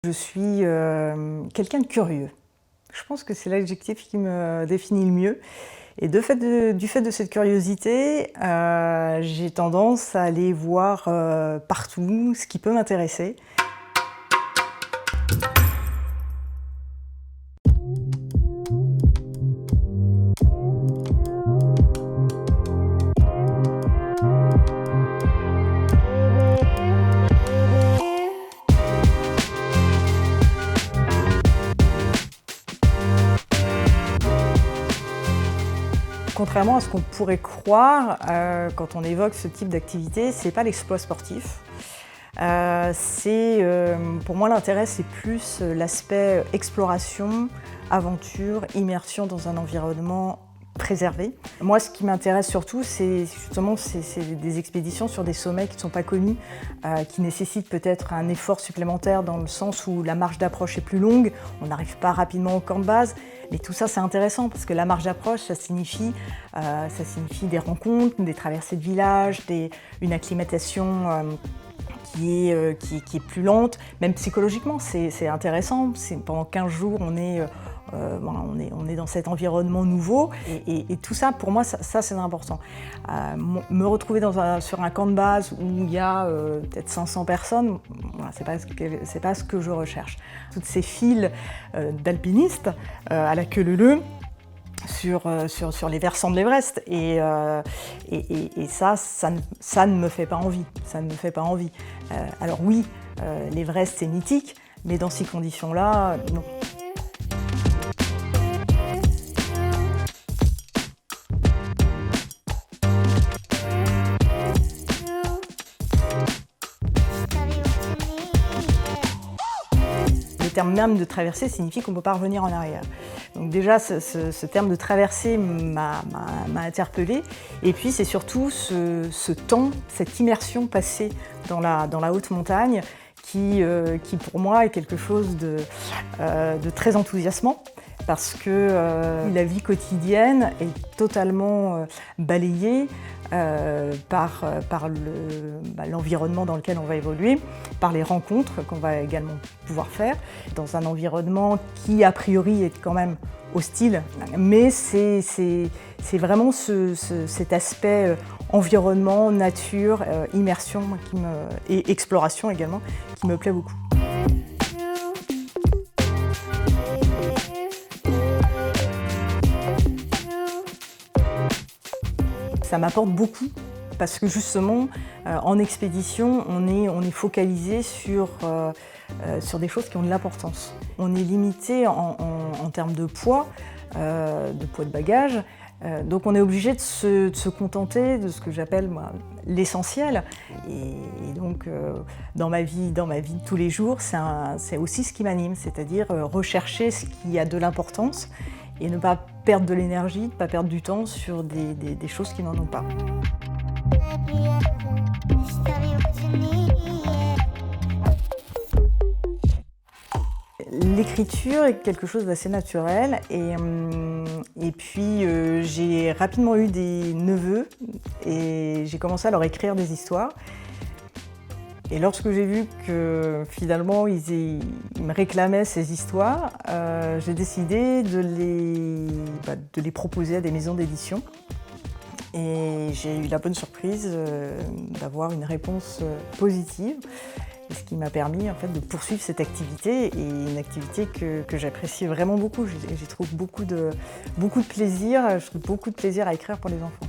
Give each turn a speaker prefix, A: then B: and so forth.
A: Je suis quelqu'un de curieux. Je pense que c'est l'adjectif qui me définit le mieux. Et du fait de cette curiosité, j'ai tendance à aller voir partout ce qui peut m'intéresser. Contrairement à ce qu'on pourrait croire quand on évoque ce type d'activité, c'est pas l'exploit sportif. Pour moi, l'intérêt, c'est plus l'aspect exploration, aventure, immersion dans un environnement préservé. Moi, ce qui m'intéresse surtout, c'est justement des expéditions sur des sommets qui ne sont pas connus, qui nécessitent peut-être un effort supplémentaire dans le sens où la marge d'approche est plus longue, on n'arrive pas rapidement au camp de base. Mais tout ça, c'est intéressant parce que la marge d'approche, ça signifie des rencontres, des traversées de villages, une acclimatation qui est plus lente. Même psychologiquement, c'est intéressant. Pendant 15 jours, on est dans cet environnement nouveau. Et tout ça, pour moi, ça c'est important. Me retrouver sur un camp de base où il y a peut-être 500 personnes, voilà, c'est pas ce que je recherche. Toutes ces files d'alpinistes à la queue leu-leu sur les versants de l'Everest. Et ça ne me fait pas envie. Ça ne me fait pas envie. Alors oui, l'Everest c'est mythique, mais dans ces conditions-là, non. Le terme même de traversée signifie qu'on ne peut pas revenir en arrière. Donc déjà, ce terme de traversée m'a interpellée. Et puis c'est surtout ce temps, cette immersion passée dans la haute montagne qui pour moi est quelque chose de très enthousiasmant. Parce que la vie quotidienne est totalement balayée par l'environnement dans lequel on va évoluer, par les rencontres qu'on va également pouvoir faire, dans un environnement qui a priori est quand même hostile, mais c'est vraiment cet aspect environnement, nature, immersion et exploration également qui me plaît beaucoup. Ça m'apporte beaucoup parce que justement, en expédition, on est focalisé sur des choses qui ont de l'importance. On est limité en termes de poids de bagages, donc on est obligé de se contenter de ce que j'appelle l'essentiel. Et donc, dans ma vie de tous les jours, c'est aussi ce qui m'anime, c'est-à-dire rechercher ce qui a de l'importance et ne pas perdre de l'énergie, ne pas perdre du temps sur des choses qui n'en ont pas. L'écriture est quelque chose d'assez naturel et puis j'ai rapidement eu des neveux et j'ai commencé à leur écrire des histoires. Et lorsque j'ai vu que finalement ils me réclamaient ces histoires, j'ai décidé de les proposer à des maisons d'édition. Et j'ai eu la bonne surprise d'avoir une réponse positive, ce qui m'a permis en fait, de poursuivre cette activité, et une activité que j'apprécie vraiment beaucoup. J'y trouve beaucoup de plaisir, je trouve beaucoup de plaisir à écrire pour les enfants.